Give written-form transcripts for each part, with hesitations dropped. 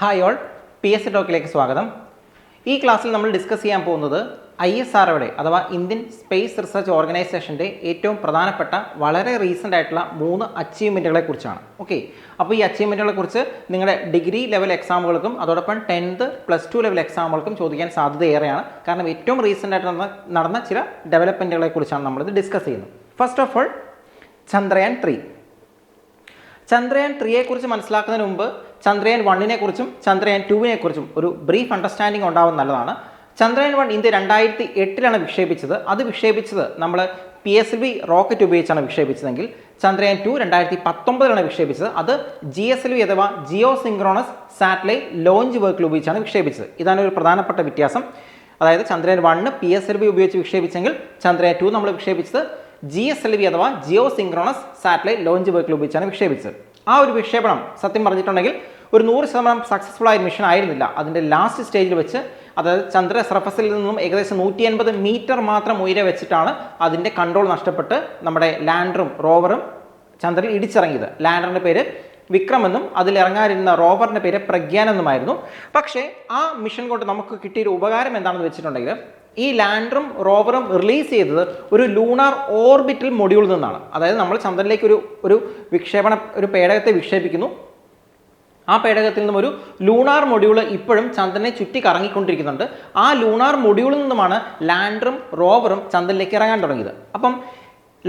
Hi all, PS ടോക്കിലേക്ക് സ്വാഗതം. ഈ ക്ലാസ്സിൽ നമ്മൾ ഡിസ്കസ് ചെയ്യാൻ പോകുന്നത് ISROയുടെ അഥവാ ഇന്ത്യൻ സ്പേസ് റിസർച്ച് ഓർഗനൈസേഷൻ്റെ ഏറ്റവും പ്രധാനപ്പെട്ട വളരെ റീസെൻ്റ് ആയിട്ടുള്ള 3 അച്ചീവ്മെൻറ്റുകളെ കുറിച്ചാണ്. ഓക്കെ, അപ്പോൾ ഈ അച്ചീവ്മെൻറ്റുകളെ കുറിച്ച് നിങ്ങളുടെ ഡിഗ്രി ലെവൽ എക്സാമുകൾക്കും അതോടൊപ്പം 10th +2 ലെവൽ എക്സാമുകൾക്കും ചോദിക്കാൻ സാധ്യത ഏറെയാണ്. കാരണം ഏറ്റവും റീസെൻ്റ് ആയിട്ട് നടന്ന ചില ഡെവലപ്മെൻറ്റുകളെ കുറിച്ചാണ് നമ്മളിത് ഡിസ്കസ് ചെയ്യുന്നത്. First of all, Chandrayaan 3. Chandrayaan 3യെ കുറിച്ച് മനസ്സിലാക്കുന്നതിന് മുമ്പ് ചന്ദ്രയാൻ 1നെ കുറിച്ചും ചന്ദ്രയാൻ 2നെ കുറിച്ചും ഒരു ബ്രീഫ് അണ്ടർസ്റ്റാൻഡിങ് ഉണ്ടാവുന്നത് നല്ലതാണ്. ചന്ദ്രയാൻ 1 ഇന്ത്യ 2008 വിക്ഷേപിച്ചത്. അത് വിക്ഷേപിച്ചത് നമ്മൾ PSLV റോക്കറ്റ് ഉപയോഗിച്ചാണ് വിക്ഷേപിച്ചതെങ്കിൽ ചന്ദ്രയാൻ 2 2019 വിക്ഷേപിച്ചത്. അത് GSLV അഥവാ geosynchronous satellite launch vehicle ഉപയോഗിച്ചാണ് വിക്ഷേപിച്ചത്. ഇതാണ് ഒരു പ്രധാനപ്പെട്ട വ്യത്യാസം. അതായത് ചന്ദ്രയാൻ 1 PSLV ഉപയോഗിച്ച് വിക്ഷേപിച്ചെങ്കിൽ ചന്ദ്രയാൻ 2 നമ്മൾ വിക്ഷേപിച്ചത് GSLV അഥവാ geosynchronous satellite launch vehicle ഉപയോഗിച്ചാണ് വിക്ഷേപിച്ചത്. ആ ഒരു വിക്ഷേപണം സത്യം പറഞ്ഞിട്ടുണ്ടെങ്കിൽ ഒരു 100% സക്സസ്ഫുൾ ആയ മിഷൻ ആയിരുന്നില്ല. അതിൻ്റെ ലാസ്റ്റ് സ്റ്റേജിൽ വെച്ച്, അതായത് ചന്ദ്ര സർഫസിൽ നിന്നും ഏകദേശം 180 മീറ്റർ മാത്രം ഉയരെ വെച്ചിട്ടാണ് അതിൻ്റെ കൺട്രോൾ നഷ്ടപ്പെട്ട് നമ്മുടെ ലാൻഡറും റോവറും ചന്ദ്രനിൽ ഇടിച്ചിറങ്ങിയത്. ലാൻഡറിൻ്റെ പേര് വിക്രം എന്നും അതിലിറങ്ങാനിരുന്ന റോവറിൻ്റെ പേര് പ്രഗ്യാൻ എന്നുമായിരുന്നു. പക്ഷേ ആ മിഷൻ കൊണ്ട് നമുക്ക് കിട്ടിയൊരു ഉപകാരം എന്താണെന്ന് വെച്ചിട്ടുണ്ടെങ്കിൽ, ഈ ലാൻഡറും റോവറും റിലീസ് ചെയ്തത് ഒരു ലൂണാർ ഓർബിറ്റൽ മൊഡ്യൂളിൽ നിന്നാണ്. അതായത് നമ്മൾ ചന്ദ്രനിലേക്ക് ഒരു ഒരു പേടകത്തെ വിക്ഷേപിക്കുന്നു. ആ പേടകത്തിൽ നിന്നും ഒരു ലൂണാർ മൊഡ്യൂൾ ഇപ്പോഴും ചന്ദ്രനെ ചുറ്റി കറങ്ങിക്കൊണ്ടിരിക്കുന്നുണ്ട്. ആ ലൂണാർ മൊഡ്യൂളിൽ നിന്നുമാണ് ലാൻഡറും റോവറും ചന്ദ്രനിലേക്ക് ഇറങ്ങാൻ തുടങ്ങിയത്. അപ്പം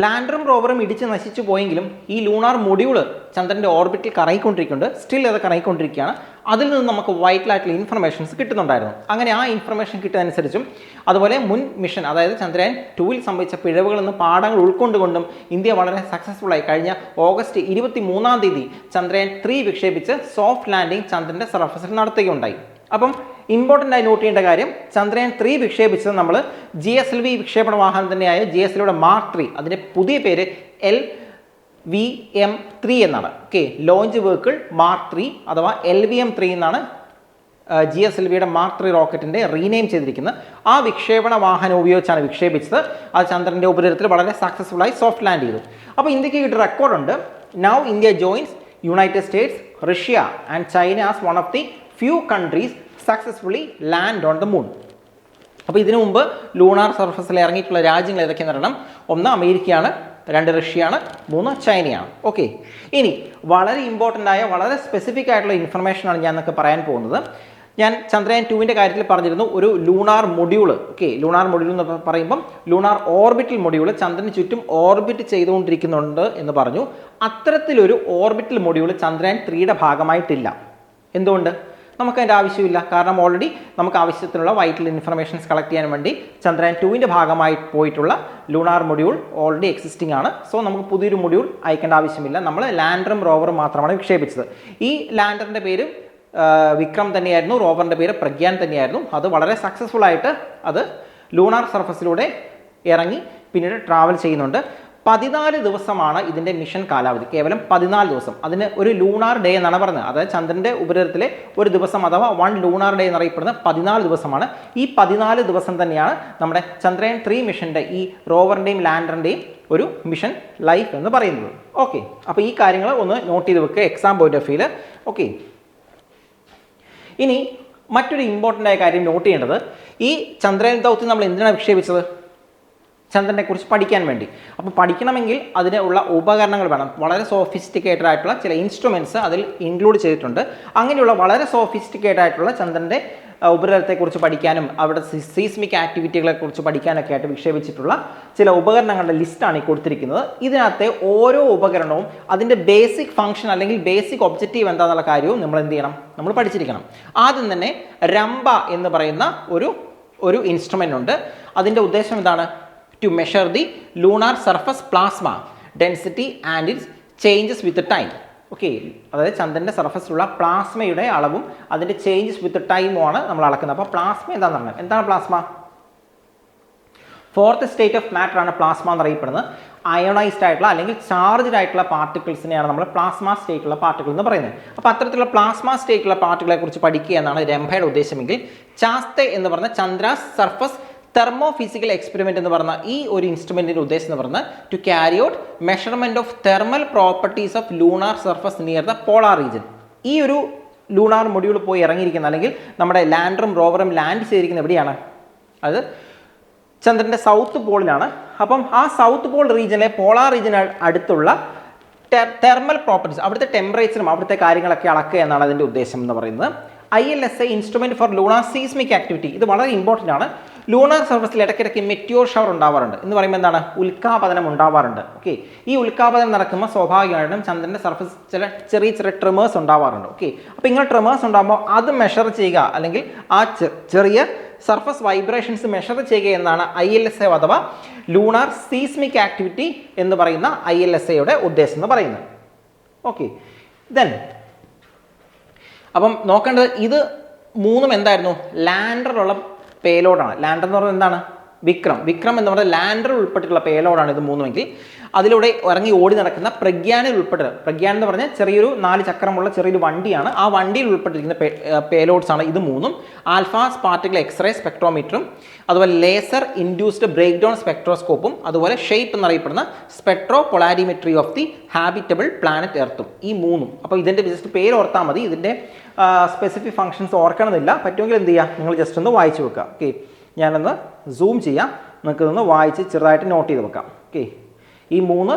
ലാൻഡറും റോവറും ഇടിച്ച് നശിച്ചു പോയെങ്കിലും ഈ ലൂണാർ മൊഡ്യൂൾ ചന്ദ്രൻ്റെ ഓർബിറ്റിൽ കറങ്ങിക്കൊണ്ടിരിക്കുന്നുണ്ട്. സ്റ്റിൽ അത് കറങ്ങിക്കൊണ്ടിരിക്കുകയാണ്. അതിൽ നിന്ന് നമുക്ക് വൈറ്റലായിട്ടുള്ള ഇൻഫർമേഷൻസ് കിട്ടുന്നുണ്ടായിരുന്നു. അങ്ങനെ ആ ഇൻഫർമേഷൻ കിട്ടുന്നതനുസരിച്ചും അതുപോലെ മുൻ മിഷൻ, അതായത് ചന്ദ്രയാൻ 2 സംഭവിച്ച പിഴവുകളിൽ നിന്ന് പാഠങ്ങൾ ഉൾക്കൊണ്ടുകൊണ്ടും ഇന്ത്യ വളരെ സക്സസ്ഫുള്ളായി കഴിഞ്ഞ ഓഗസ്റ്റ് 23 ചന്ദ്രയാൻ 3 വിക്ഷേപിച്ച് സോഫ്റ്റ് ലാൻഡിംഗ് ചന്ദ്രൻ്റെ സർഫസിൽ നടത്തുകയുണ്ടായി. അപ്പം ഇമ്പോർട്ടൻ്റ് ആയി നോട്ട് ചെയ്യേണ്ട കാര്യം, ചന്ദ്രയാൻ 3 വിക്ഷേപിച്ചത് നമ്മൾ GSLV വിക്ഷേപണ വാഹനം തന്നെയായ GSLVയുടെ Mark 3, അതിൻ്റെ പുതിയ പേര് LVM-3 എന്നാണ്. ഓക്കെ, ലോഞ്ച് വെഹിക്കിൾ Mark 3 അഥവാ LVM-3 എന്നാണ് GSLVയുടെ Mark 3 റോക്കറ്റിൻ്റെ റീനെയിം ചെയ്തിരിക്കുന്നത്. ആ വിക്ഷേപണ വാഹനം ഉപയോഗിച്ചാണ് വിക്ഷേപിച്ചത്. അത് ചന്ദ്രൻ്റെ ഉപരിതലത്തിൽ വളരെ സക്സസ്ഫുള്ളായി സോഫ്റ്റ് ലാൻഡ് ചെയ്തു. അപ്പോൾ ഇന്ത്യക്ക് കിട്ടിയ റെക്കോർഡുണ്ട്. Now India joins United States, Russia and China as one of the few countries successfully land on the moon. അപ്പോൾ ഇതിനു മുമ്പ് ലൂണാർ സർഫസിൽ ഇറങ്ങിയിട്ടുള്ള രാജ്യങ്ങൾ ഏതൊക്കെയെന്ന് പറയണം. 1 അമേരിക്കയാണ്, 2 റഷ്യയാണ്, 3 ചൈനയാണ്. ഓക്കെ, ഇനി വളരെ ഇമ്പോർട്ടൻ്റ് ആയ വളരെ സ്പെസിഫിക് ആയിട്ടുള്ള ഇൻഫർമേഷനാണ് ഞാൻ നിങ്ങൾക്ക് പറയാൻ പോകുന്നത്. ഞാൻ ചന്ദ്രയാൻ 2ൻ്റെ കാര്യത്തിൽ പറഞ്ഞിരുന്നു ഒരു lunar module. Okay, lunar module എന്ന് പറയുമ്പം ലൂണാർ ഓർബിറ്റൽ മൊഡ്യൂൾ ചന്ദ്രന് ചുറ്റും ഓർബിറ്റ് ചെയ്തുകൊണ്ടിരിക്കുന്നുണ്ട് എന്ന് പറഞ്ഞു. അത്തരത്തിലൊരു ഓർബിറ്റൽ മൊഡ്യൂൾ ചന്ദ്രയാൻ 3യുടെ ഭാഗമായിട്ടില്ല. എന്തുകൊണ്ട്? നമുക്ക് അതിൻ്റെ ആവശ്യമില്ല. കാരണം ഓൾറെഡി നമുക്ക് ആവശ്യത്തിനുള്ള വൈറ്റൽ ഇൻഫർമേഷൻസ് കളക്ട് ചെയ്യാൻ വേണ്ടി ചന്ദ്രയാൻ 2ൻ്റെ ഭാഗമായി പോയിട്ടുള്ള ലൂണാർ മൊഡ്യൂൾ ഓൾറെഡി എക്സിസ്റ്റിംഗ് ആണ്. സോ നമുക്ക് പുതിയൊരു മൊഡ്യൂൾ അയക്കേണ്ട ആവശ്യമില്ല. നമ്മൾ ലാൻഡറും റോവറും മാത്രമാണ് വിക്ഷേപിച്ചത്. ഈ ലാൻഡറിൻ്റെ പേര് വിക്രം തന്നെയായിരുന്നു, റോവറിൻ്റെ പേര് പ്രഗ്യാൻ തന്നെയായിരുന്നു. അത് വളരെ സക്സസ്ഫുൾ ആയിട്ട് അത് ലൂണാർ സർഫസിലൂടെ ഇറങ്ങി പിന്നീട് ട്രാവൽ ചെയ്യുന്നുണ്ട്. 14 ദിവസമാണ് ഇതിൻ്റെ മിഷൻ കാലാവധി, കേവലം 14 ദിവസം. അതിന് ഒരു ലൂണാർ ഡേ എന്നാണ് പറഞ്ഞത്. അതായത് ചന്ദ്രൻ്റെ ഉപരിതലത്തിലെ ഒരു ദിവസം അഥവാ 1 ലൂണാർ ഡേ എന്നറിയപ്പെടുന്ന 14 ദിവസമാണ്. ഈ 14 ദിവസം തന്നെയാണ് നമ്മുടെ ചന്ദ്രയാൻ 3 മിഷൻ്റെ ഈ റോവറിൻ്റെയും ലാൻഡറിൻ്റെയും ഒരു മിഷൻ ലൈഫ് എന്ന് പറയുന്നത്. ഓക്കെ, അപ്പോൾ ഈ കാര്യങ്ങൾ ഒന്ന് നോട്ട് ചെയ്ത് വെക്കുക എക്സാം പോയിന്റ് ഓഫ് വ്യൂവിൽ. ഓക്കെ, ഇനി മറ്റൊരു ഇമ്പോർട്ടൻ്റ് ആയ കാര്യം നോട്ട് ചെയ്യേണ്ടത്, ഈ ചന്ദ്രയാൻ ദൗത്യം നമ്മൾ എന്തിനാണ് വിക്ഷേപിച്ചത്? ചന്ദ്രനെ കുറിച്ച് പഠിക്കാൻ വേണ്ടി. അപ്പോൾ പഠിക്കണമെങ്കിൽ അതിനുള്ള ഉപകരണങ്ങൾ വേണം. വളരെ സോഫിസ്റ്റിക്കേറ്റഡ് ആയിട്ടുള്ള ചില ഇൻസ്ട്രുമെൻറ്റ്സ് അതിൽ ഇൻക്ലൂഡ് ചെയ്തിട്ടുണ്ട്. അങ്ങനെയുള്ള വളരെ സോഫിസ്റ്റിക്കേറ്റഡ് ആയിട്ടുള്ള ചന്ദ്രൻ്റെ ഉപരിതലത്തെക്കുറിച്ച് പഠിക്കാനും അവിടെ സീസ്മിക് ആക്ടിവിറ്റികളെക്കുറിച്ച് പഠിക്കാനൊക്കെ ആയിട്ട് വിക്ഷേപിച്ചിട്ടുള്ള ചില ഉപകരണങ്ങളുടെ ലിസ്റ്റാണ് ഈ കൊടുത്തിരിക്കുന്നത്. ഇതിനകത്തെ ഓരോ ഉപകരണവും അതിൻ്റെ ബേസിക് ഫംഗ്ഷൻ അല്ലെങ്കിൽ ബേസിക് ഒബ്ജക്റ്റീവ് എന്താണെന്നുള്ള കാര്യവും നമ്മൾ എന്ത് ചെയ്യണം? നമ്മൾ പഠിച്ചിരിക്കണം. ആദ്യം തന്നെ രംബ എന്ന് പറയുന്ന ഒരു ഇൻസ്ട്രുമെൻ്റ് ഉണ്ട്. അതിൻ്റെ ഉദ്ദേശം എന്താണ്? To measure the lunar surface plasma density and its changes with the time. Okay, അതായത് ചന്ദ്രൻ്റെ സർഫസിലുള്ള പ്ലാസ്മയുടെ അളവും അതിൻ്റെ ചേഞ്ചസ് വിത്ത് ടൈമുമാണ് നമ്മൾ അളക്കുന്നത്. അപ്പോൾ പ്ലാസ്മ എന്താണെന്ന് പറഞ്ഞാൽ, എന്താണ് plasma? 4th state of matter ആണ് പ്ലാസ്മ എന്നറിയപ്പെടുന്നത്. അയോണൈസ്ഡ് ആയിട്ടുള്ള അല്ലെങ്കിൽ ചാർജ്ഡ് ആയിട്ടുള്ള പാർട്ടിക്കിൾസിനെയാണ് നമ്മൾ പ്ലാസ്മ സ്റ്റേറ്റുള്ള പാർട്ടിക്കിൾ എന്ന് പറയുന്നത്. അപ്പോൾ അത്തരത്തിലുള്ള പ്ലാസ്മ സ്റ്റേറ്റുള്ള പാർട്ടിക്കിളെ കുറിച്ച് പഠിക്കുക എന്നാണ് രംഭയുടെ ഉദ്ദേശമെങ്കിൽ, ചാസ്തെ എന്ന് പറഞ്ഞ ചന്ദ്രാസ് സർഫസ് തെർമോഫിസിക്കൽ എക്സ്പെരിമെൻ്റ് എന്ന് പറഞ്ഞ ഈ ഒരു ഇൻസ്ട്രുമെൻറ്റിൻ്റെ ഉദ്ദേശം എന്ന് പറഞ്ഞാൽ to carry out measurement of thermal properties of lunar surface near the polar region. ഈ ഒരു ലൂണാർ മൊഡ്യൂൾ പോയി ഇറങ്ങിയിരിക്കുന്നത്, അല്ലെങ്കിൽ നമ്മുടെ ലാൻഡറും റോവറും ലാൻഡ് ചെയ്തിരിക്കുന്നത് എവിടെയാണ്? അത് ചന്ദ്രൻ്റെ സൗത്ത് പോളിലാണ്. അപ്പം ആ സൗത്ത് പോൾ റീജിയനിലെ പോളാർ റീജിയന് അടുത്തുള്ള തെർമൽ പ്രോപ്പർട്ടീസ്, അവിടുത്തെ ടെമ്പറേച്ചറും അവിടുത്തെ കാര്യങ്ങളൊക്കെ അളക്കുക എന്നാണ് അതിൻ്റെ ഉദ്ദേശം എന്ന് പറയുന്നത്. ILSA instrument four lunar seismic activity, ഇത് വളരെ ഇമ്പോർട്ടൻ്റ് ആണ്. ലൂണാർ സർഫസിൽ ഇടയ്ക്കിടയ്ക്ക് മെറ്റിയോർ ഷവർ ഉണ്ടാവാറുണ്ട് എന്ന് പറയുമ്പോൾ എന്താണ്? ഉൽക്കാപതനം ഉണ്ടാവാറുണ്ട്. ഓക്കെ, ഈ ഉൽക്കാപതനം നടക്കുമ്പോൾ സ്വാഭാവികമായിട്ടും ചന്ദ്രൻ്റെ സർഫസ് ചെറിയ ചെറിയ ട്രിമേഴ്സ് ഉണ്ടാവാറുണ്ട്. ഓക്കെ, അപ്പോൾ ഇങ്ങനെ ട്രിമേഴ്സ് ഉണ്ടാകുമ്പോൾ അത് മെഷർ ചെയ്യുക, അല്ലെങ്കിൽ ആ ചെറിയ സർഫസ് വൈബ്രേഷൻസ് മെഷർ ചെയ്യുക എന്നാണ് ILSA അഥവാ ലൂണാർ സീസ്മിക് ആക്ടിവിറ്റി എന്ന് പറയുന്ന ILSAയുടെ ഉദ്ദേശം എന്ന് പറയുന്നത്. ഓക്കെ, ദെൻ അപ്പം നോക്കേണ്ടത് ഇത് മൂന്നും എന്തായിരുന്നു? ലാൻഡറുള്ള പേലോഡാണ്. ലാൻഡർ എന്ന് പറയുന്നത് എന്താണ്? വിക്രം എന്ന് പറയുന്നത് ലാൻഡർ ഉൾപ്പെട്ടിട്ടുള്ള പേലോഡാണ് ഇത് മൂന്നുമെങ്കിൽ, അതിലൂടെ ഇറങ്ങി ഓടി നടക്കുന്ന പ്രഗ്യാനിൽ ഉൾപ്പെട്ട്, പ്രഗ്യാൻ എന്ന് പറഞ്ഞാൽ ചെറിയൊരു 4 ചക്രമുള്ള ചെറിയൊരു വണ്ടിയാണ്. ആ വണ്ടിയിൽ ഉൾപ്പെട്ടിരിക്കുന്ന പേലോഡ്സ് ആണ് ഇത് മൂന്നും. ആൽഫ പാർട്ടിക്കിൾ എക്സ്റേ സ്പെക്ട്രോമീറ്ററും, അതുപോലെ ലേസർ ഇൻഡ്യൂസ്ഡ് ബ്രേക്ക് ഡൗൺ സ്പെക്ട്രോസ്കോപ്പും, അതുപോലെ ഷേപ്പ് എന്നറിയപ്പെടുന്ന സ്പെക്ട്രോ polarimetry of the habitable planet എർത്തും, ഈ മൂന്നും. അപ്പോൾ ഇതിൻ്റെ ജസ്റ്റ് പേര് ഓർത്താൽ മതി, ഇതിൻ്റെ സ്പെസിഫിക് ഫങ്ഷൻസ് ഓർക്കണമെന്നില്ല. പറ്റുമെങ്കിൽ എന്ത് ചെയ്യുക, നിങ്ങൾ ജസ്റ്റ് ഒന്ന് വായിച്ചു വെക്കുക. ഓക്കെ, ഞാനൊന്ന് സൂം ചെയ്യാം, നിങ്ങൾക്ക് ഇതൊന്ന് വായിച്ച് ചെറുതായിട്ട് നോട്ട് ചെയ്ത് വെക്കാം. ഓക്കെ, ഈ 3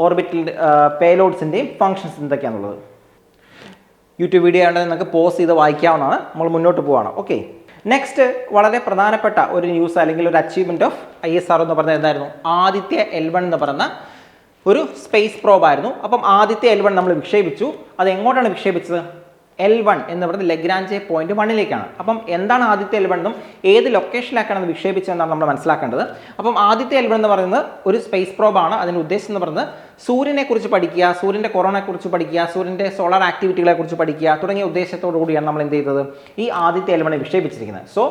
ഓർബിറ്റൽ പേലോഡ്സിൻ്റെയും ഫങ്ഷൻസ് എന്തൊക്കെയാണെന്നുള്ളത് യൂട്യൂബ് വീഡിയോ ആയതുകൊണ്ട് നിങ്ങൾക്ക് പോസ് ചെയ്ത് വായിക്കാവുന്നതാണ്. നമ്മൾ മുന്നോട്ട് പോവുകയാണ്. ഓക്കെ, നെക്സ്റ്റ് വളരെ പ്രധാനപ്പെട്ട ഒരു ന്യൂസ് അല്ലെങ്കിൽ ഒരു അച്ചീവ്മെൻറ്റ് ഓഫ് ISRO എന്ന് പറഞ്ഞത് എന്തായിരുന്നു? ആദിത്യ L1 എന്ന് പറയുന്ന ഒരു സ്പേസ് പ്രോബായിരുന്നു. അപ്പം ആദിത്യ L1 നമ്മൾ വിക്ഷേപിച്ചു. അത് എങ്ങോട്ടാണ് വിക്ഷേപിച്ചത്? L1 എന്ന് പറയുന്നത് ലഗ്രാഞ്ചെ പോയിന്റ് 1ലേക്കാണ്. അപ്പം എന്താണ് ആദിത്യ L1 എന്നും ഏത് ലൊക്കേഷനിലേക്കാണ് അത് വിക്ഷേപിച്ചതെന്നാണ് നമ്മൾ മനസ്സിലാക്കേണ്ടത്. അപ്പം ആദിത്യ L1 എന്ന് പറയുന്നത് ഒരു സ്പേസ് പ്രോബാണ്. അതിൻ്റെ ഉദ്ദേശം എന്ന് പറയുന്നത് സൂര്യനെ കുറിച്ച് പഠിക്കുക, സൂര്യൻ്റെ കൊറോണയെക്കുറിച്ച് പഠിക്കുക, സൂര്യൻ്റെ സോളാർ ആക്ടിവിറ്റികളെ കുറിച്ച് പഠിക്കുക തുടങ്ങിയ ഉദ്ദേശത്തോടു കൂടിയാണ് നമ്മൾ എന്ത് ചെയ്തത്? ഈ ആദിത്യ L1 വിക്ഷേപിച്ചിരിക്കുന്നത്. So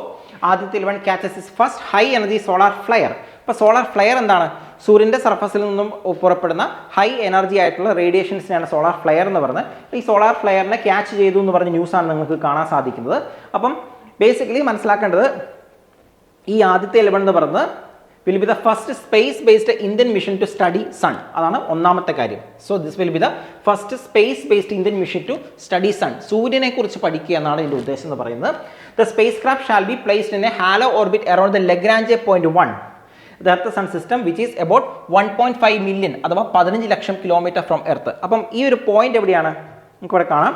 Aditya L1 catches is first high energy solar flare. ഇപ്പോൾ സോളാർ ഫ്ലെയർ എന്താണ്? സൂര്യൻ്റെ സർഫസിൽ നിന്നും പുറപ്പെടുന്ന ഹൈ എനർജി ആയിട്ടുള്ള റേഡിയേഷൻസിനാണ് സോളാർ ഫ്ലെയർ എന്ന് പറയുന്നത്. ഈ സോളാർ ഫ്ലെയറിനെ ക്യാച്ച് ചെയ്തു എന്ന് പറഞ്ഞ ന്യൂസാണ് നിങ്ങൾക്ക് കാണാൻ സാധിക്കുന്നത്. അപ്പം ബേസിക്കലി മനസ്സിലാക്കേണ്ടത് ഈ ആദിത്യ L1 എന്ന് പറയുന്നത് will be the first space based Indian mission to study sun. അതാണ് ഒന്നാമത്തെ കാര്യം. So this will be the first space based Indian mission to study sun. സൂര്യനെ കുറിച്ച് പഠിക്കുക എന്നാണ് ഇതിൻ്റെ ഉദ്ദേശം എന്ന് പറയുന്നത്. The spacecraft shall be placed in a halo orbit around the Lagrange point 1 the Earth Sun system which is about 1.5 million അഥവാ 15 ലക്ഷം kilometre from earth. അപ്പം ഈ ഒരു പോയിന്റ് എവിടെയാണ്? നമുക്കിവിടെ കാണാം,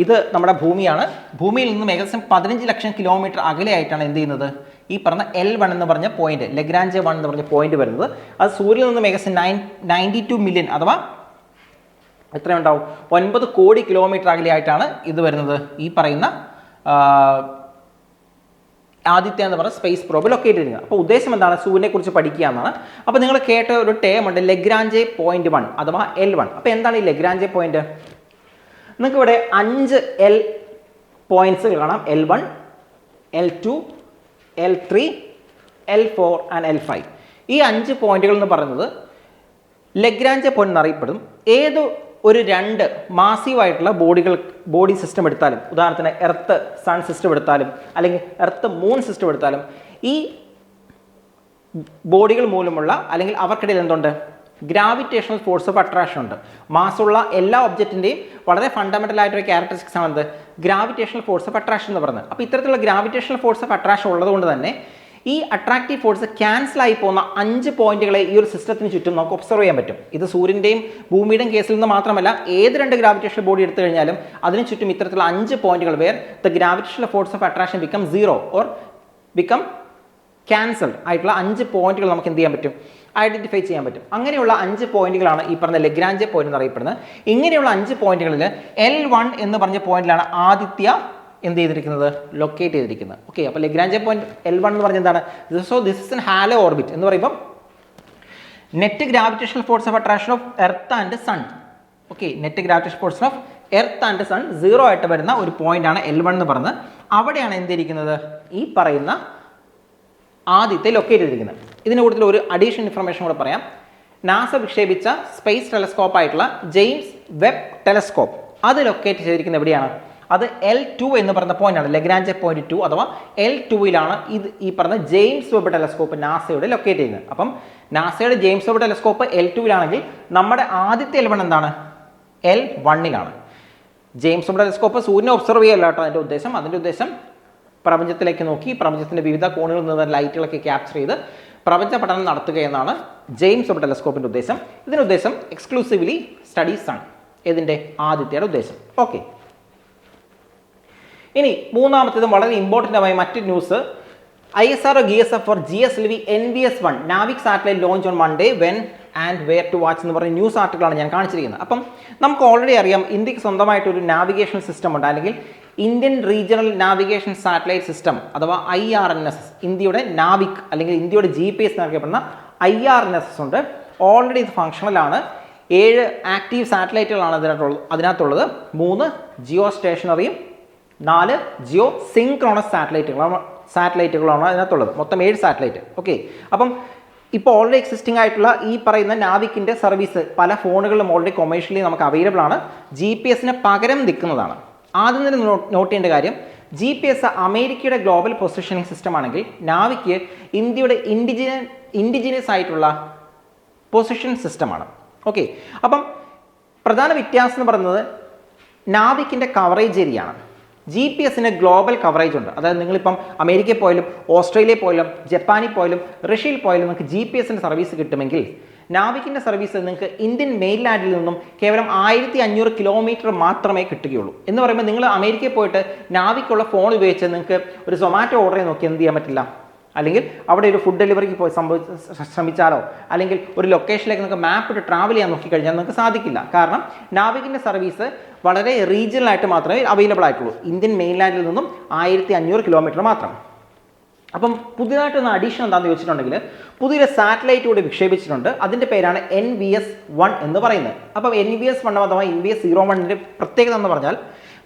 ഇത് നമ്മുടെ ഭൂമിയാണ്. ഭൂമിയിൽ നിന്നും ഏകദേശം 15 ലക്ഷം കിലോമീറ്റർ അകലെയായിട്ടാണ് എന്ത് ചെയ്യുന്നത്? ഈ പറഞ്ഞ L1 എന്ന് പറഞ്ഞ പോയിന്റ്, ലഗ്രാഞ്ചെ 1 എന്ന് പറഞ്ഞ പോയിന്റ് വരുന്നത്. അത് സൂര്യനിൽ നിന്നും ഏകദേശം 92 മില്യൺ അഥവാ എത്രയുണ്ടാവും? 9 കോടി കിലോമീറ്റർ അകലെയായിട്ടാണ് ഇത് വരുന്നത്. ഈ പറയുന്ന ആദിത്യ എന്ന് പറഞ്ഞ സ്പേസ് പ്രോബ് ലൊക്കേറ്റ് ചെയ്യുന്നത്. അപ്പോൾ ഉദ്ദേശം എന്താണ്? സൂര്യനെ കുറിച്ച് പഠിക്കുക എന്നാണ്. അപ്പോൾ നിങ്ങൾ കേട്ട ഒരു ടേം ഉണ്ട്, ലഗ്രാഞ്ചെ പോയിന്റ് 1 അഥവാ L1. അപ്പോൾ എന്താണ് ഈ ലഗ്രാഞ്ചെ പോയിന്റ്? നിങ്ങൾക്ക് ഇവിടെ 5 L പോയിന്റ്സ് കാണാം. L1, L2, L3, L4 and L5. ഈ 5 പോയിന്റുകൾ എന്ന് പറയുന്നത് ലഗ്രാഞ്ചെ പോയിന്റ് എന്നറിയപ്പെടും. ഏത് ഒരു 2 മാസീവായിട്ടുള്ള ബോഡി സിസ്റ്റം എടുത്താലും, ഉദാഹരണത്തിന് എർത്ത് സൺ സിസ്റ്റം എടുത്താലും അല്ലെങ്കിൽ എർത്ത് മൂൺ സിസ്റ്റം എടുത്താലും, ഈ ബോഡികൾ മൂലമുള്ള അല്ലെങ്കിൽ അവർക്കിടയിൽ എന്തുണ്ട്? ഗ്രാവിറ്റേഷണൽ ഫോഴ്സ് ഓഫ് അട്രാക്ഷൻ ഉണ്ട്. മാസമുള്ള എല്ലാ ഒബ്ജക്റ്റിൻ്റെയും വളരെ ഫണ്ടമെൻ്റൽ ആയിട്ടൊരു ക്യാരക്ടറിസ്റ്റിക്സ് ആണെന്ത്? ഗ്രാവിറ്റേഷണൽ ഫോഴ്സ് ഓഫ് അട്രാക്ഷൻ എന്ന് പറയുന്നത്. അപ്പോൾ ഇത്തരത്തിലുള്ള ഗ്രാവിറ്റേഷണൽ ഫോഴ്സ് ഓഫ് അട്രാക്ഷൻ ഉള്ളതുകൊണ്ട് തന്നെ ഈ അട്രാക്റ്റീവ് ഫോഴ്സ് ക്യാൻസൽ ആയി പോകുന്ന 5 പോയിന്റുകളെ ഈ ഒരു സിസ്റ്റത്തിന് ചുറ്റും നമുക്ക് ഒബ്സർവ് ചെയ്യാൻ പറ്റും. ഇത് സൂര്യൻ്റെയും ഭൂമിയുടെയും കേസിൽ നിന്ന് മാത്രമല്ല, ഏത് 2 ഗ്രാവിറ്റേഷണൽ ബോഡി എടുത്തു കഴിഞ്ഞാലും അതിന് ചുറ്റും ഇത്തരത്തിലുള്ള 5 പോയിന്റുകൾ where the gravitational force of attraction become 0 or become cancelled ആയിട്ടുള്ള 5 പോയിന്റുകൾ നമുക്ക് എന്ത് ചെയ്യാൻ പറ്റും? ഐഡന്റിഫൈ ചെയ്യാൻ പറ്റും. അങ്ങനെയുള്ള 5 പോയിന്റുകളാണ് ഈ പറഞ്ഞ ലഗ്രാഞ്ചെ പോയിന്റ് എന്നറിയപ്പെടുന്നത്. ഇങ്ങനെയുള്ള 5 പോയിന്റുകളിൽ L1 എന്ന് പറഞ്ഞ പോയിന്റിലാണ് ആദിത്യ എന്ത് ചെയ്തിരിക്കുന്നത്? ലൊക്കേറ്റ് ചെയ്തിരിക്കുന്നത്. ഓക്കെ, അപ്പോൾ ലഗ്രാഞ്ചെ പോയിന്റ് L1 എന്ന് പറഞ്ഞാൽ എന്താണ്? So this is an halo orbit എന്ന് പറയുമ്പോൾ net gravitational force of attraction of earth and sun. Okay, net gravitation force of earth and sun 0 ആയിട്ട് വരുന്ന ഒരു പോയിന്റാണ് L1 എന്ന് പറയുന്നത്. അവിടെയാണ് എന്തിരിക്കുന്നത്? ഈ പറയുന്ന ആദ്യത്തെ ലൊക്കേറ്റ് ചെയ്തിരിക്കുന്നത്. ഇതിന് കൂടുതൽ ഒരു അഡീഷണൽ ഇൻഫർമേഷൻ കൂടെ പറയാം. നാസ വിക്ഷേപിച്ച സ്പേസ് ടെലസ്കോപ്പ് ആയിട്ടുള്ള ജെയിംസ് വെബ് ടെലസ്കോപ്പ് അത് ലൊക്കേറ്റ് ചെയ്തിരിക്കുന്നത് എവിടെയാണ്? അത് L2 എന്ന് പറയുന്ന പോയിന്റാണ്, ലഗ്രാഞ്ചെ പോയിന്റ് 2 അഥവാ L2ലാണ് ഇത് ഈ പറഞ്ഞ ജെയിംസ് വെബ് ടെലസ്കോപ്പ് നാസയുടെ ലൊക്കേറ്റ് ചെയ്യുന്നത്. അപ്പം നാസയുടെ ജെയിംസ് വെബ് ടെലസ്കോപ്പ് L2ലാണെങ്കിൽ നമ്മുടെ ആദ്യത്തെ L1 എന്താണ്? L1ലാണ്. ജെയിംസ് വെബ് ടെലസ്കോപ്പ് സൂര്യനെ ഒബ്സർവ് ചെയ്യല്ല കേട്ടോ അതിൻ്റെ ഉദ്ദേശം പ്രപഞ്ചത്തിലേക്ക് നോക്കി പ്രപഞ്ചത്തിൻ്റെ വിവിധ കോണുകളിൽ നിന്ന് ലൈറ്റുകളൊക്കെ ക്യാപ്ചർ ചെയ്ത് പ്രപഞ്ച പഠനം നടത്തുക എന്നാണ് ജെയിംസ് വെബ് ടെലസ്കോപ്പിൻ്റെ ഉദ്ദേശം. ഇതിൻ്റെ ഉദ്ദേശം എക്സ്ക്ലൂസീവ്ലി സ്റ്റഡീസ് ആണ് ഇതിൻ്റെ ആദ്യത്തെ ഉദ്ദേശം. ഓക്കെ, ഇനി മൂന്നാമത്തേതും വളരെ ഇമ്പോർട്ടൻ്റ് ആയ മറ്റൊരു news, ISRO gears up for GSLV NVS-1 NavIC satellite launch on Monday when and where to watch എന്ന് പറയുന്ന ന്യൂസ് ആർട്ടിക്കിളാണ് ഞാൻ കാണിച്ചിരിക്കുന്നത്. അപ്പം നമുക്ക് ഓൾറെഡി അറിയാം ഇന്ത്യക്ക് സ്വന്തമായിട്ടൊരു നാവിഗേഷൻ സിസ്റ്റം ഉണ്ട്, അല്ലെങ്കിൽ Indian regional navigation satellite system അഥവാ IRNS, ഇന്ത്യയുടെ നാവിക് അല്ലെങ്കിൽ ഇന്ത്യയുടെ GPS എന്നറിയപ്പെടുന്ന IRNS ഉണ്ട്. ഓൾറെഡി ഇത് ഫങ്ഷണലാണ്. 7 ആക്റ്റീവ് സാറ്റലൈറ്റുകളാണ് അതിനകത്തുള്ളത്. 3 ജിയോ സ്റ്റേഷനറിയും 4 ജിയോ സിങ്ക്രോണസ് സാറ്റലൈറ്റുകളാണ് അതിനകത്തുള്ളത്. മൊത്തം 7 സാറ്റലൈറ്റ്. ഓക്കെ, അപ്പം ഇപ്പോൾ ഓൾറെഡി എക്സിസ്റ്റിംഗ് ആയിട്ടുള്ള ഈ പറയുന്ന നാവിക്കിൻ്റെ സർവീസ് പല ഫോണുകളിലും ഓൾറെഡി കൊമേഴ്ഷ്യലി നമുക്ക് അവൈലബിൾ ആണ്. GPS-ന് പകരം നിൽക്കുന്നതാണ്. ആദ്യം തന്നെ നോട്ട് ചെയ്യേണ്ട കാര്യം, GPS അമേരിക്കയുടെ ഗ്ലോബൽ പൊസിഷനിങ് സിസ്റ്റം ആണെങ്കിൽ നാവിക്ക് ഇന്ത്യയുടെ ഇൻഡിജിനസ് ആയിട്ടുള്ള പൊസിഷൻ സിസ്റ്റമാണ്. ഓക്കെ, അപ്പം പ്രധാന വ്യത്യാസം എന്ന് പറയുന്നത് നാവിക്കിൻ്റെ കവറേജ് ഏരിയയാണ്. GPS-ന് ഗ്ലോബൽ കവറേജ് ഉണ്ട്. അതായത് നിങ്ങളിപ്പം അമേരിക്കയിൽ പോയാലും ഓസ്ട്രേലിയയിൽ പോയാലും ജപ്പാനിൽ പോയാലും റഷ്യയിൽ പോയാലും നിങ്ങൾക്ക് GPS-ൻ്റെ സർവീസ് കിട്ടുമെങ്കിൽ നാവിക്കിൻ്റെ സർവീസ് നിങ്ങൾക്ക് ഇന്ത്യൻ മെയിൻലാൻഡിൽ നിന്നും കേവലം 1500 കിലോമീറ്റർ മാത്രമേ കിട്ടുകയുള്ളൂ. എന്ന് പറയുമ്പോൾ നിങ്ങൾ അമേരിക്കയിൽ പോയിട്ട് നാവിക്കുള്ള ഫോൺ ഉപയോഗിച്ച് നിങ്ങൾക്ക് ഒരു സൊമാറ്റോ ഓർഡർ ചെയ്ത് നോക്കി എന്ത് ചെയ്യാൻ പറ്റില്ല, അല്ലെങ്കിൽ അവിടെ ഒരു ഫുഡ് ഡെലിവറിക്ക് പോയി ശ്രമിച്ചാലോ അല്ലെങ്കിൽ ഒരു ലൊക്കേഷനിലേക്ക് നിങ്ങൾക്ക് മാപ്പ് ഇട്ട് ട്രാവൽ ചെയ്യാൻ നോക്കിക്കഴിഞ്ഞാൽ നിങ്ങൾക്ക് സാധിക്കില്ല. കാരണം നാവിക്കിൻ്റെ സർവീസ് വളരെ റീജിയണലായിട്ട് മാത്രമേ അവൈലബിൾ ആയിട്ടുള്ളൂ. ഇന്ത്യൻ മെയിൻലാൻഡിൽ നിന്നും 1500 കിലോമീറ്റർ മാത്രം. അപ്പം പുതിയതായിട്ടൊന്ന് അഡീഷൻ എന്താണെന്ന് ചോദിച്ചിട്ടുണ്ടെങ്കിൽ പുതിയൊരു സാറ്റലൈറ്റ് കൂടി വിക്ഷേപിച്ചിട്ടുണ്ട്. അതിൻ്റെ പേരാണ് NVS-1 എന്ന് പറയുന്നത്. അപ്പം NVS-1 അഥവാ NVS-01 പ്രത്യേകത എന്ന് പറഞ്ഞാൽ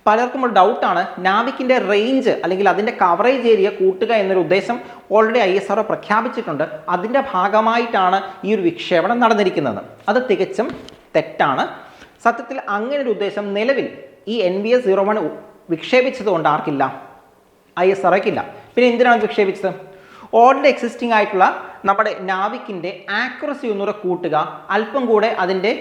പലർക്കും ഒരു ഡൗട്ടാണ്, നാവിക്കിൻ്റെ റേഞ്ച് അല്ലെങ്കിൽ അതിൻ്റെ കവറേജ് ഏരിയ കൂട്ടുക എന്നൊരു ഉദ്ദേശം ഓൾറെഡി ISRO പ്രഖ്യാപിച്ചിട്ടുണ്ട്. അതിൻ്റെ ഭാഗമായിട്ടാണ് ഈ ഒരു വിക്ഷേപണം നടന്നിരിക്കുന്നത്. അത് തികച്ചും തെറ്റാണ്. സത്യത്തിൽ അങ്ങനെ ഒരു ഉദ്ദേശം നിലവിൽ ഈ NVS-01 വിക്ഷേപിച്ചത് കൊണ്ട് ആർക്കില്ല, ISROയ്ക്കില്ല. പിന്നെ എന്തിനാണ് വിക്ഷേപിച്ചത്? ഓൾറെഡി എക്സിസ്റ്റിംഗ് ആയിട്ടുള്ള നമ്മുടെ നാവിക്കിൻ്റെ ആക്യുറസി ഒന്നുകൂടെ കൂട്ടുക, അല്പം കൂടെ അതിൻ്റെ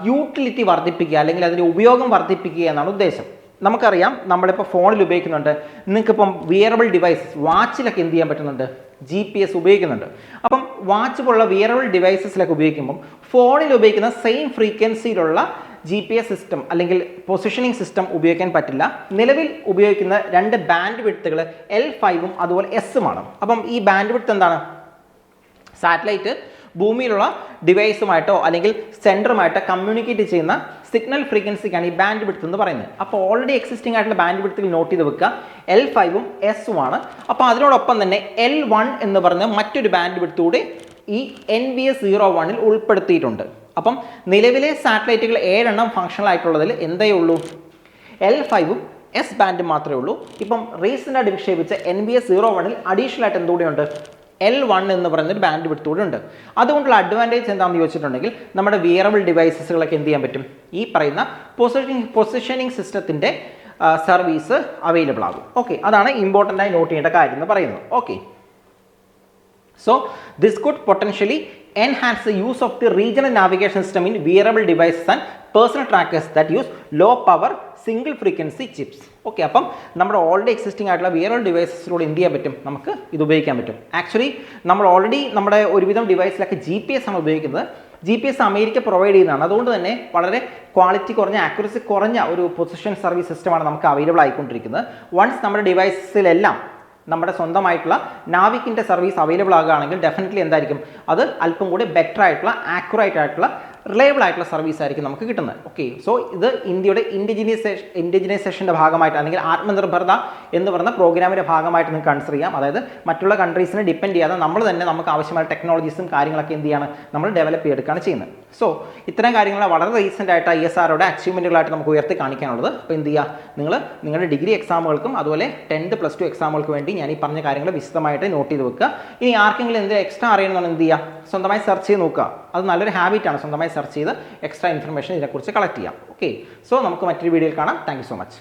യൂട്ടിലിറ്റി വർദ്ധിപ്പിക്കുക അല്ലെങ്കിൽ അതിൻ്റെ ഉപയോഗം വർദ്ധിപ്പിക്കുക എന്നാണ് ഉദ്ദേശം. നമുക്കറിയാം നമ്മളിപ്പോൾ ഫോണിൽ ഉപയോഗിക്കുന്നുണ്ട്, നിങ്ങൾക്കിപ്പം വിയറബിൾ ഡിവൈസസ് വാച്ചിലൊക്കെ എന്ത് ചെയ്യാൻ പറ്റുന്നുണ്ട്, GPS ഉപയോഗിക്കുന്നുണ്ട്. അപ്പം വാച്ച് പോലുള്ള വിയറബിൾ ഡിവൈസസിലൊക്കെ ഉപയോഗിക്കുമ്പം ഫോണിൽ ഉപയോഗിക്കുന്ന സെയിം ഫ്രീക്വൻസിയിലുള്ള GPS സിസ്റ്റം അല്ലെങ്കിൽ പൊസിഷനിങ് സിസ്റ്റം ഉപയോഗിക്കാൻ പറ്റില്ല. നിലവിൽ ഉപയോഗിക്കുന്ന 2 ബാൻഡ് വിഡ്ത്തുകൾ L5-ഉം അതുപോലെ S-ഉമാണ്. അപ്പം ഈ ബാൻഡ് വിഡ്ത്ത് എന്താണ്? സാറ്റലൈറ്റ് ഭൂമിയിലുള്ള ഡിവൈസുമായിട്ടോ അല്ലെങ്കിൽ സെൻറ്ററുമായിട്ടോ കമ്മ്യൂണിക്കേറ്റ് ചെയ്യുന്ന സിഗ്നൽ ഫ്രീക്വൻസിക്കാണ് ഈ ബാൻഡ് വിഡ്ത്ത് എന്ന് പറയുന്നത്. അപ്പോൾ ഓൾറെഡി എക്സിസ്റ്റിംഗ് ആയിട്ടുള്ള ബാൻഡ് വിഡ്ത്തിൽ നോട്ട് ചെയ്ത് വെക്കുക, L5-ഉം S-ഉമാണ്. അപ്പോൾ അതിനോടൊപ്പം തന്നെ L1 എന്ന് പറഞ്ഞ മറ്റൊരു ബാൻഡ് വിഡ്ത്ത് കൂടി ഈ NVS-01 ഉൾപ്പെടുത്തിയിട്ടുണ്ട്. അപ്പം നിലവിലെ സാറ്റലൈറ്റുകൾ 7 ഫങ്ഷണൽ ആയിട്ടുള്ളതിൽ എന്തേ ഉള്ളൂ, L5-ഉം S ബാൻഡും മാത്രമേ ഉള്ളൂ. ഇപ്പം റീസെൻ്റ് ആയിട്ട് വിക്ഷേപിച്ച NVS-01 അഡീഷണൽ ആയിട്ട് എന്തുകൂടിയുണ്ട്, L1 എന്ന് പറയുന്നൊരു ബാൻഡ് വിഡ്ത്ത് കൂടി ഉണ്ട്. അതുകൊണ്ടുള്ള അഡ്വാൻറ്റേജ് എന്താണെന്ന് ചോദിച്ചിട്ടുണ്ടെങ്കിൽ നമ്മുടെ വിയറബിൾ ഡിവൈസസുകളൊക്കെ എന്ത് ചെയ്യാൻ പറ്റും, ഈ പറയുന്ന പൊസിഷനിങ് സിസ്റ്റത്തിൻ്റെ സർവീസ് അവൈലബിൾ ആകും. ഓക്കെ, അതാണ് ഇമ്പോർട്ടൻ്റ് ആയി നോട്ട് ചെയ്യേണ്ട കാര്യം എന്ന് പറയുന്നത്. Okay, so this could potentially enhance the use of the regional navigation system in wearable devices and personal trackers that use low power single frequency chips. Okay, അപ്പം നമ്മുടെ already existing ആയിട്ടുള്ള wearable ഡിവൈസസിലൂടെ എന്ത് ചെയ്യാൻ പറ്റും, നമുക്ക് ഇത് ഉപയോഗിക്കാൻ പറ്റും. ആക്ച്വലി നമ്മൾ ഓൾറെഡി നമ്മുടെ ഒരുവിധം ഡിവൈസിലൊക്കെ GPS ആണ് ഉപയോഗിക്കുന്നത്. GPS അമേരിക്ക പ്രൊവൈഡ് ചെയ്യുന്നതാണ്. അതുകൊണ്ട് തന്നെ വളരെ ക്വാളിറ്റി കുറഞ്ഞ ആക്യുറസി കുറഞ്ഞ ഒരു പൊസിഷൻ സർവീസ് സിസ്റ്റമാണ് നമുക്ക് അവൈലബിൾ ആയിക്കൊണ്ടിരിക്കുന്നത്. വൺസ് നമ്മുടെ ഡിവൈസസിലെല്ലാം നമ്മുടെ സ്വന്തമായിട്ടുള്ള നാവിക്കിൻ്റെ സർവീസ് അവൈലബിൾ ആകുകയാണെങ്കിൽ ഡെഫിനറ്റ്ലി എന്തായിരിക്കും, അത് അല്പം കൂടി ബെറ്റർ ആയിട്ടുള്ള ആക്യുറേറ്റ് ആയിട്ടുള്ള റിലയബിൾ ആയിട്ടുള്ള സർവീസ് ആയിരിക്കും നമുക്ക് കിട്ടുന്നത്. ഓക്കെ, സോ ഇത് ഇന്ത്യയുടെ ഇൻഡിജിനൈസേഷൻ്റെ ഭാഗമായിട്ട് അല്ലെങ്കിൽ ആത്മനിർഭരത എന്ന് പറയുന്ന പ്രോഗ്രാമിൻ്റെ ഭാഗമായിട്ട് നിങ്ങൾക്ക് കൺസിഡർ ചെയ്യാം. അതായത് മറ്റുള്ള കൺട്രീസിനെ ഡിപ്പെൻഡ് ചെയ്യാതെ നമ്മൾ തന്നെ നമുക്ക് ആവശ്യമായ ടെക്നോളജീസും കാര്യങ്ങളൊക്കെ എന്ത് ചെയ്യാണ്, നമ്മൾ ഡെവലപ്പ് ചെയ്തെടുക്കുകയാണ് ചെയ്യുന്നത്. സോ ഇത്തരം കാര്യങ്ങൾ വളരെ റീസെൻ്റ് ആയിട്ട് ISROയുടെ അച്ചീവ്മെൻറ്റുകളായിട്ട് നമുക്ക് ഉയർത്തി കാണിക്കാനുള്ളത്. അപ്പോൾ എന്ത് ചെയ്യുക, നിങ്ങൾ നിങ്ങളുടെ ഡിഗ്രി എക്സാമുകൾക്കും അതുപോലെ 10th + 2 എക്സാമുകൾക്ക് വേണ്ടി ഞാൻ ഈ പറഞ്ഞ കാര്യങ്ങൾ വിശദമായിട്ട് നോട്ട് ചെയ്ത് വെക്കുക. ഇനി ആർക്കെങ്കിലും എന്തെങ്കിലും എക്സ്ട്രാ അറിയണമെന്നാണ് എന്ത് ചെയ്യുക, സ്വന്തമായി സെർച്ച് ചെയ്ത് നോക്കുക. അത് നല്ലൊരു ഹാബിറ്റാണ്, സ്വന്തമായി സെർച്ച് ചെയ്ത് എക്സ്ട്രാ ഇൻഫർമേഷൻ ഇതിനെക്കുറിച്ച് കളക്ട് ചെയ്യാം. ഓക്കെ, സോ നമുക്ക് മറ്റൊരു വീഡിയോയിൽ കാണാം. Thank you so much.